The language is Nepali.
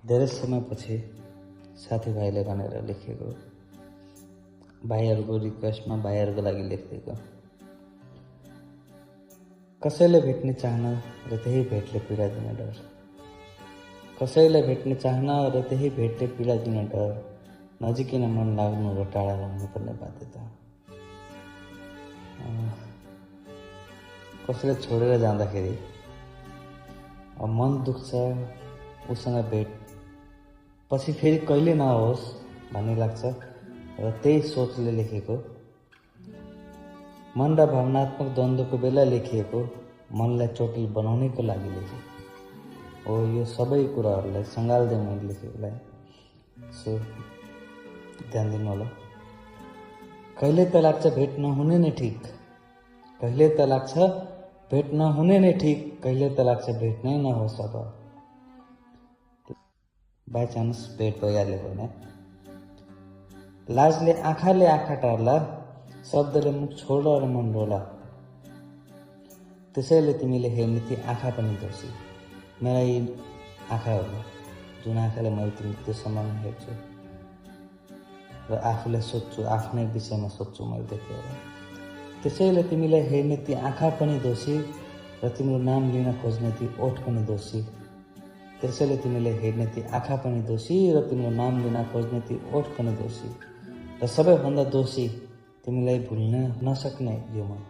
धेरै समयपछि साथीभाइले भनेर लेखेको, भाइहरूको रिक्वेस्टमा भाइहरूको लागि लेखिदिएको। कसैले भेट्ने चाहना र त्यही भेटले पीडा दिने डर, कसैले भेट्ने चाहना र त्यही भेटले पीडा दिने डर, नजिकिन मन लाग्नु र टाढा रहनुपर्ने बाध्यता। कसैले छोडेर जाँदाखेरि अब मन दुख्छ, उसँग भेट पछि फेरि कहिले नहोस् भन्ने लाग्छ र त्यही सोचले लेखेको, मन र भावनात्मक द्वन्द्वको बेला लेखिएको, मनलाई चोटिल बनाउनेको लागि लेखेको हो। यो सबै कुराहरूलाई सँगाल्दै मैले लेखेकोलाई, सो ध्यान दिनु होला। कहिले त लाग्छ भेट नहुने नै ठिक, कहिले त लाग्छ भेट नहुने नै ठिक, कहिले त लाग्छ भेट नै नहोस् अब। बाई चान्स भेट भइहाल्यो भने लाजले आँखाले आँखा टार्ला, शब्दले मुख छोड्ला र मन रोला, त्यसैले तिमीले हेर्ने ती आँखा पनि दोषी। मेरा यी आँखाहरू, जुन आँखाले मैले तिमी त्यो समयमा हेर्छु र आफूलाई सोध्छु, आफ्नै विषयमा सोध्छु मैले देखेर, त्यसैले तिमीले हेर्ने ती आँखा पनि दोषी र तिम्रो नाम लिन खोज्ने ती ओठ पनि दोषी। त्यसैले तिमीले हेर्ने ती आँखा पनि दोषी र तिम्रो नाम लिन खोज्ने ती ओठ पनि दोषी, र सबैभन्दा दोषी तिमीलाई भुल्न नसक्ने यो मन।